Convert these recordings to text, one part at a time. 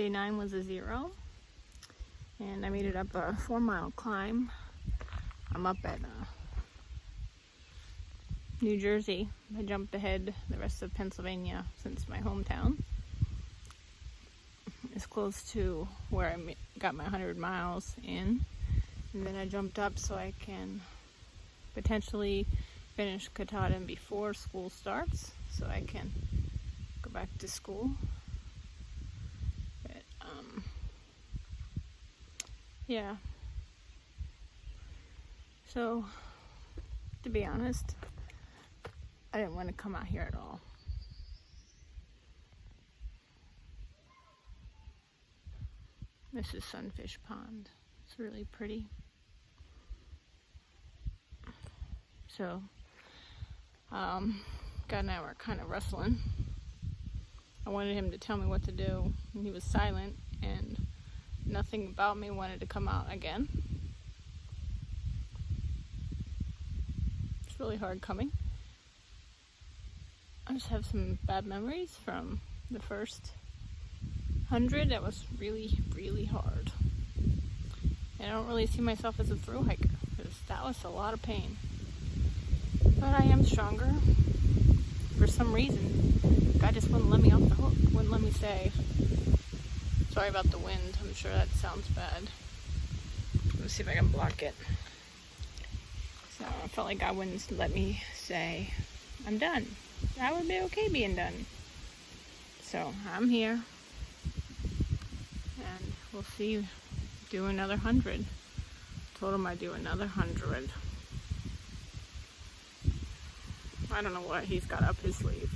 day 9 was a 0, and I made it up a 4-mile climb. I'm up at New Jersey. I jumped ahead the rest of Pennsylvania since my hometown is close to where I got my 100 miles in. And then I jumped up so I can potentially finish Katahdin before school starts, so I can go back to school. But, yeah. So, to be honest, I didn't want to come out here at all. This is Sunfish Pond. It's really pretty. So, God and I were kind of wrestling. I wanted him to tell me what to do, and he was silent, and nothing about me wanted to come out again. It's really hard coming. I just have some bad memories from the first 100. That was really, really hard. And I don't really see myself as a thru hiker, because that was a lot of pain. But I am stronger. For some reason, God just wouldn't let me off the hook, wouldn't let me stay. Sorry about the wind, I'm sure that sounds bad. Let's see if I can block it. So I felt like God wouldn't let me say, I'm done. I would be okay being done. So I'm here. And we'll see, do another 100. Told him I'd do another 100. I don't know what he's got up his sleeve.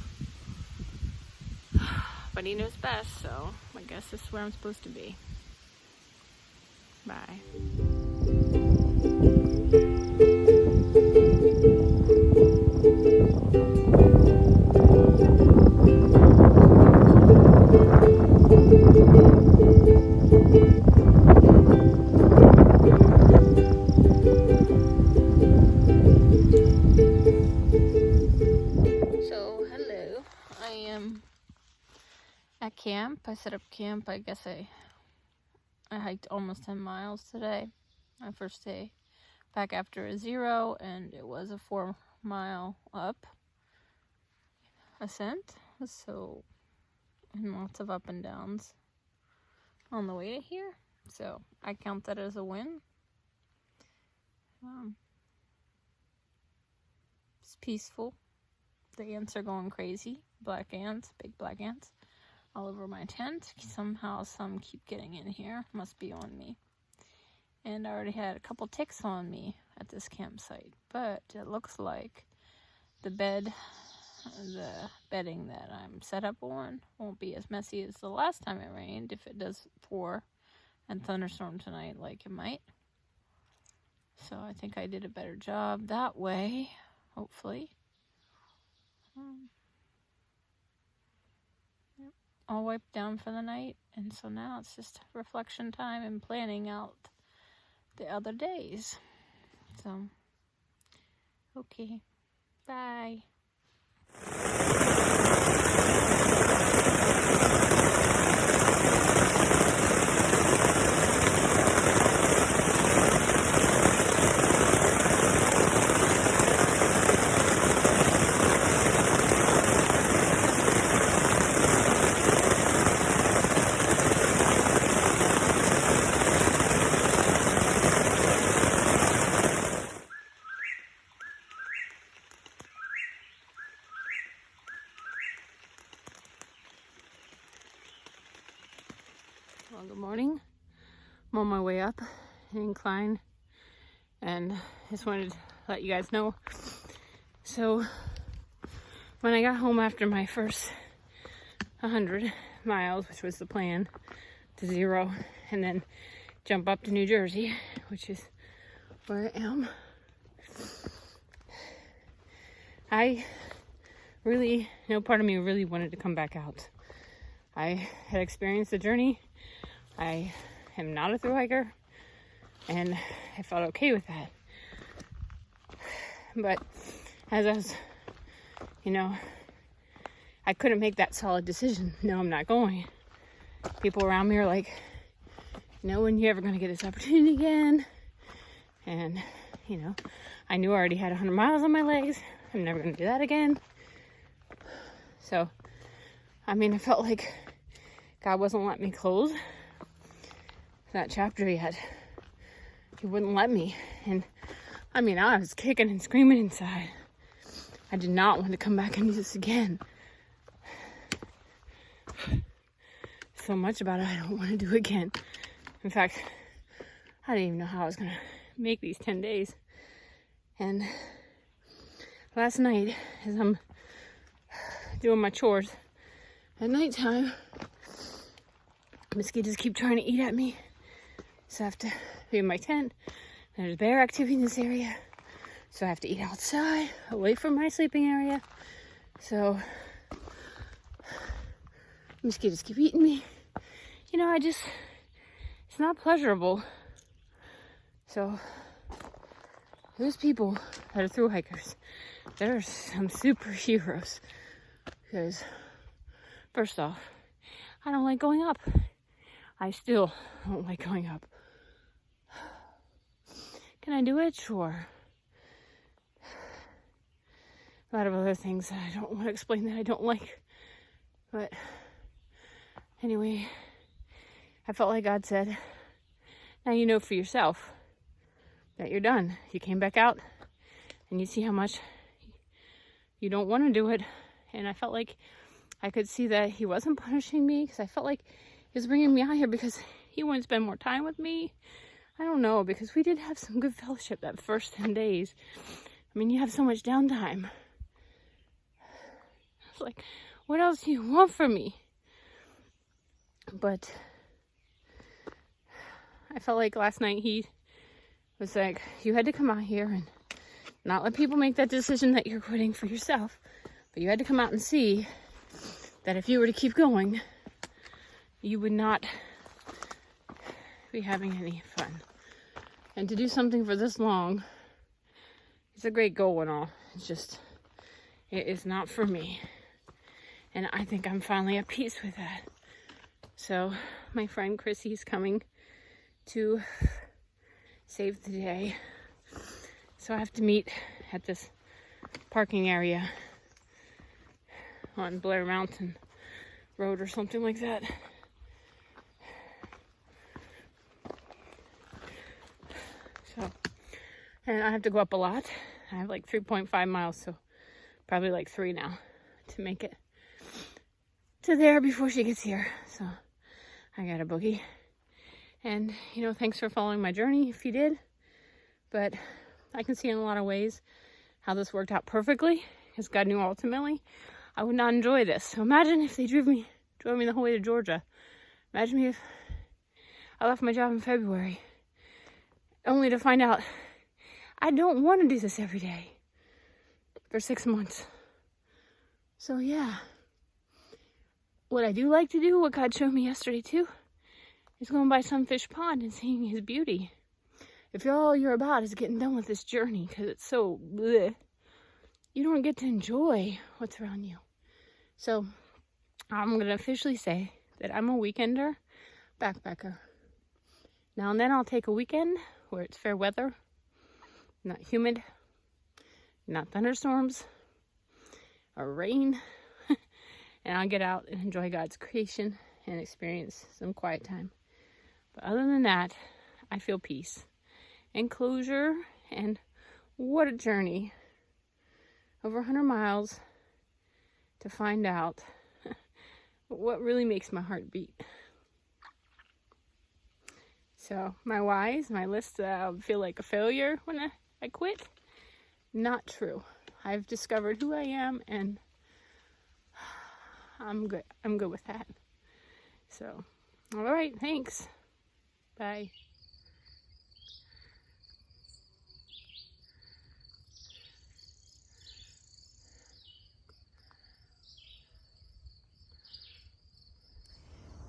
But he knows best, so I guess this is where I'm supposed to be. Bye. At camp. I set up camp. I guess I hiked almost 10 miles today. My first day back after a 0, and it was a 4-mile up ascent. So, and lots of up and downs on the way to here. So I count that as a win. It's peaceful. The ants are going crazy. Black ants, big black ants, all over my tent. Somehow some keep getting in here. Must be on me. And I already had a couple ticks on me at this campsite. But it looks like the bedding that I'm set up on won't be as messy as the last time it rained, if it does pour and thunderstorm tonight like it might. So I think I did a better job that way, hopefully. All wiped down for the night, and so now it's just reflection time and planning out the other days. So, okay, bye. Well, good morning. I'm on my way up an incline, and just wanted to let you guys know. So when I got home after my first 100 miles, which was the plan, to 0, and then jump up to New Jersey, which is where I am, I really, part of me really wanted to come back out. I had experienced the journey. I am not a thru hiker, and I felt okay with that. But as I was, I couldn't make that solid decision. No, I'm not going. people around me are like, when you ever going to get this opportunity again? And, I knew I already had 100 miles on my legs. I'm never going to do that again. So, I felt like God wasn't letting me close that chapter yet. He wouldn't let me. And, I was kicking and screaming inside. I did not want to come back and do this again. So much about it I don't want to do again. In fact, I didn't even know how I was going to make these 10 days. And last night, as I'm doing my chores at nighttime, mosquitoes keep trying to eat at me. So I have to be in my tent. There's bear activity in this area. So I have to eat outside, away from my sleeping area. So mosquitoes keep eating me. It's not pleasurable. So those people that are thru hikers, they're some superheroes. Because first off, I don't like going up. I still don't like going up. Can I do it? Sure. A lot of other things that I don't want to explain that I don't like. But anyway, I felt like God said, now you know for yourself that you're done. You came back out and you see how much you don't want to do it. And I felt like I could see that he wasn't punishing me, because I felt like he was bringing me out here because he wanted to spend more time with me. I don't know, because we did have some good fellowship that first 10 days. You have so much downtime. I was like, what else do you want from me? But I felt like last night he was like, you had to come out here and not let people make that decision that you're quitting for yourself. But you had to come out and see that if you were to keep going, you would not be having any fun. And to do something for this long, it's a great goal and all. It's just, it is not for me. And I think I'm finally at peace with that. So my friend Chrissy's coming to save the day. So I have to meet at this parking area on Blair Mountain Road or something like that. So, and I have to go up a lot. I have like 3.5 miles, so probably like 3 now to make it to there before she gets here. So I got a boogie. And, thanks for following my journey if you did. But I can see in a lot of ways how this worked out perfectly, because God knew ultimately I would not enjoy this. So imagine if they drove me the whole way to Georgia. Imagine me if I left my job in February, only to find out I don't want to do this every day for 6 months. So yeah, what I do like to do, what God showed me yesterday too, is going by Sunfish Pond and seeing his beauty. If all you're about is getting done with this journey because it's so bleh, you don't get to enjoy what's around you. So I'm going to officially say that I'm a weekender backpacker. Now and then I'll take a weekend where it's fair weather, not humid, not thunderstorms or rain, and I'll get out and enjoy God's creation and experience some quiet time. But other than that, I feel peace and closure, and what a journey. Over 100 miles to find out what really makes my heart beat. So my whys, my list, I feel like a failure when I quit. Not true. I've discovered who I am, and I'm good. I'm good with that. So, all right, thanks. Bye.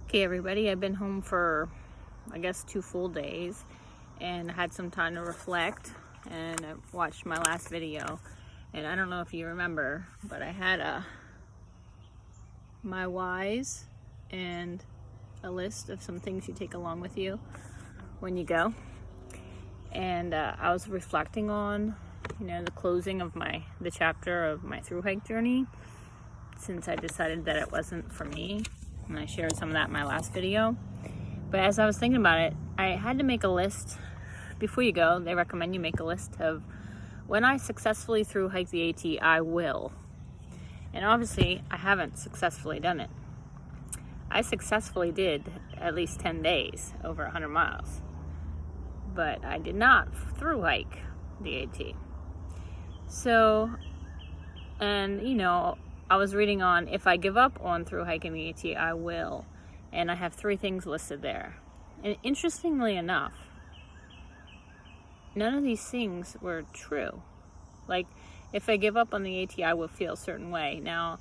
Okay, everybody, I've been home for, I guess, 2 full days, and I had some time to reflect, and I watched my last video, and I don't know if you remember, but I had my whys and a list of some things you take along with you when you go. And I was reflecting on, the closing of the chapter of my thru hike journey, since I decided that it wasn't for me, and I shared some of that in my last video. But as I was thinking about it, I had to make a list. Before you go, they recommend you make a list of, when I successfully thru hike the AT, I will. And obviously, I haven't successfully done it. I successfully did at least 10 days, over 100 miles. But I did not thru hike the AT. So, and I was reading on, if I give up on thru hiking the AT, I will. And I have 3 things listed there. And interestingly enough, none of these things were true. Like, if I give up on the AT, I will feel a certain way. Now,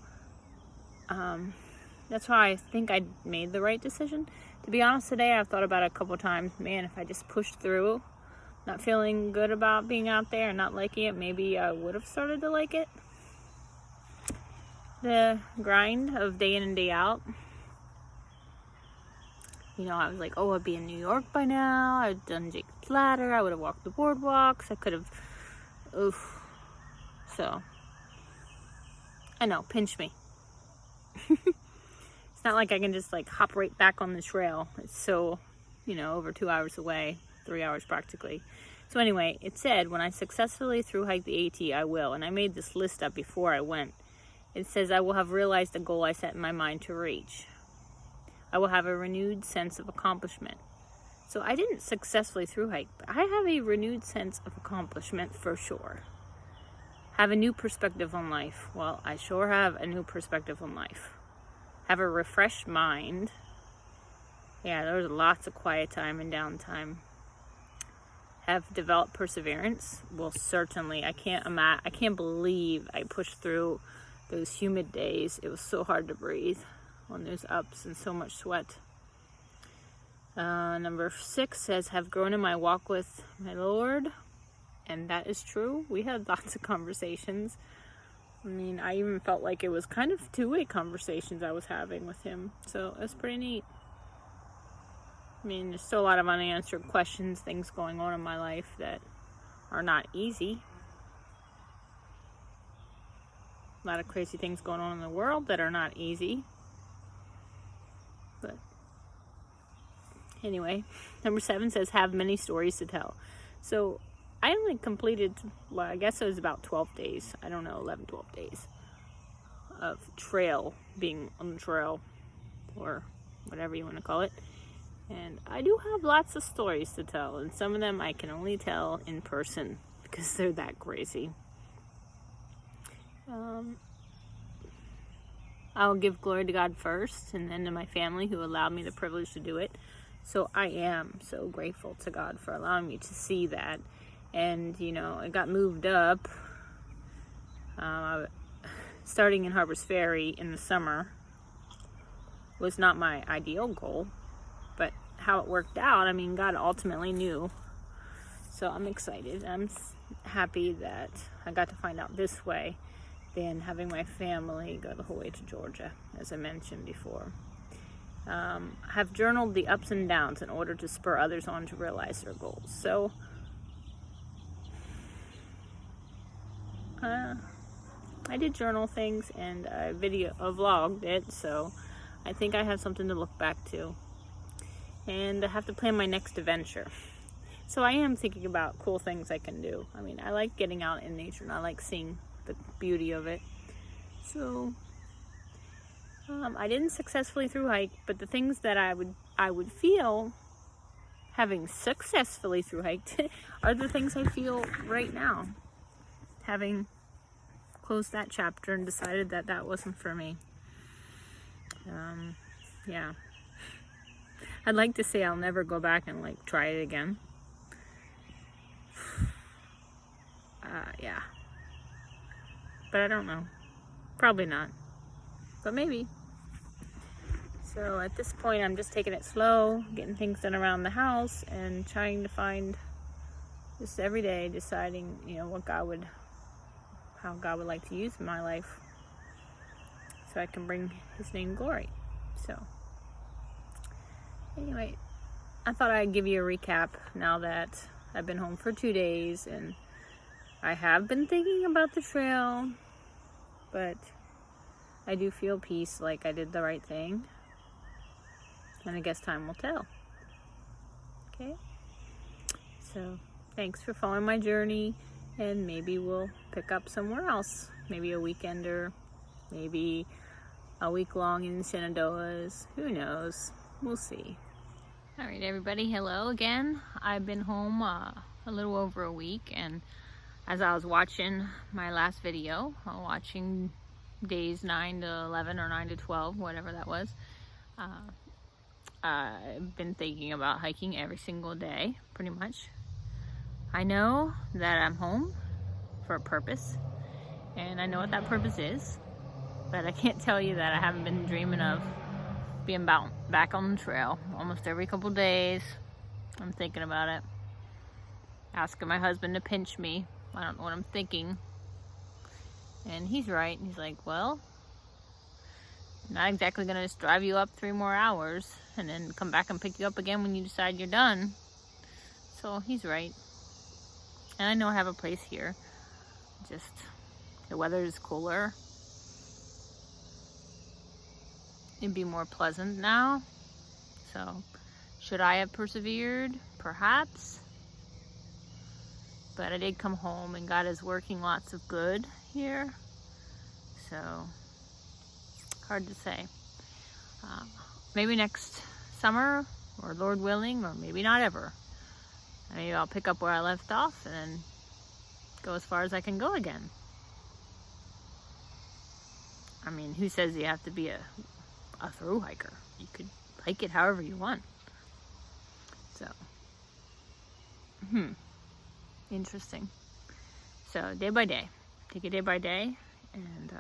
that's why I think I made the right decision. To be honest, today I've thought about it a couple times. Man, if I just pushed through, not feeling good about being out there and not liking it, maybe I would have started to like it. The grind of day in and day out. I was like, I'd be in New York by now. I'd done Jacob's Ladder. I would have walked the boardwalks. I could have, So, I know, pinch me. It's not like I can just hop right back on the trail. It's so, over 2 hours away, 3 hours practically. So anyway, it said, when I successfully thru hike the AT, I will. And I made this list up before I went. It says, I will have realized the goal I set in my mind to reach. I will have a renewed sense of accomplishment. So I didn't successfully thru hike, but I have a renewed sense of accomplishment for sure. Have a new perspective on life. Well, I sure have a new perspective on life. Have a refreshed mind. Yeah, there was lots of quiet time and downtime. Have developed perseverance. Well, certainly. I can't believe I pushed through those humid days. It was so hard to breathe on those ups and so much sweat. Number 6 says, have grown in my walk with my Lord. And that is true. We had lots of conversations. I even felt like it was kind of 2-way conversations I was having with him. So it was pretty neat. There's still a lot of unanswered questions, things going on in my life that are not easy. A lot of crazy things going on in the world that are not easy. But anyway, number 7 says, have many stories to tell. So I only completed, I guess it was about 12 days. I don't know, 11, 12 days of being on the trail, or whatever you want to call it. And I do have lots of stories to tell, and some of them I can only tell in person because they're that crazy. I'll give glory to God first, and then to my family who allowed me the privilege to do it. So I am so grateful to God for allowing me to see that. And, it got moved up. Starting in Harper's Ferry in the summer was not my ideal goal, but how it worked out, God ultimately knew. So I'm excited. I'm happy that I got to find out this way than having my family go the whole way to Georgia, as I mentioned before. Have journaled the ups and downs in order to spur others on to realize their goals. So I did journal things, and I vlogged it, so I think I have something to look back to. And I have to plan my next adventure. So I am thinking about cool things I can do. I like getting out in nature, and I like seeing the beauty of it. So I didn't successfully thru hike, but the things that I would feel having successfully thru hiked are the things I feel right now, having closed that chapter and decided that that wasn't for me. Yeah, I'd like to say I'll never go back and try it again. Yeah, but I don't know. Probably not, but maybe. So at this point, I'm just taking it slow, getting things done around the house, and trying to find, just every day deciding, how God would like to use in my life, so I can bring His name glory. So Anyway, I thought I'd give you a recap now that I've been home for 2 days, and I have been thinking about the trail, but I do feel peace, like I did the right thing. And I guess time will tell. Okay? So, thanks for following my journey, and maybe we'll pick up somewhere else. Maybe a weekender, maybe a week long in Shenandoahs. Who knows? We'll see. Alright, everybody, hello again. I've been home a little over a week, and as I was watching my last video, watching days 9 to 11 or 9 to 12, whatever that was, I've been thinking about hiking every single day, pretty much. I know that I'm home for a purpose, and I know what that purpose is, but I can't tell you that I haven't been dreaming of being back on the trail almost every couple days. I'm thinking about it. Asking my husband to pinch me. I don't know what I'm thinking. And he's right. He's like, well, I'm not exactly gonna just drive you up 3 more hours and then come back and pick you up again when you decide you're done. So he's right. And I know I have a place here. Just the weather is cooler. It'd be more pleasant now. So should I have persevered? Perhaps. But I did come home, and God is working lots of good here. So hard to say. Maybe next summer, or Lord willing, or maybe not ever. Maybe I'll pick up where I left off and then go as far as I can go again. I mean, who says you have to be a through hiker? You could hike it however you want. So, interesting. So, day by day. Take it day by day, and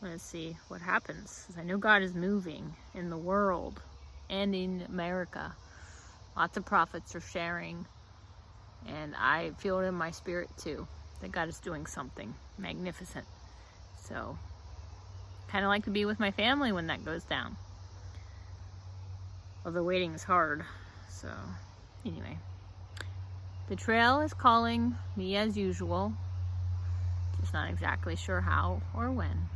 let's see what happens. I know God is moving in the world and in America. Lots of prophets are sharing, and I feel it in my spirit too, that God is doing something magnificent. So, kind of like to be with my family when that goes down. Although waiting is hard. So, anyway. The trail is calling me as usual. Just not exactly sure how or when.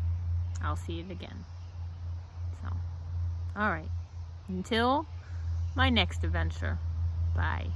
I'll see it again. So, alright. Until my next adventure. Bye.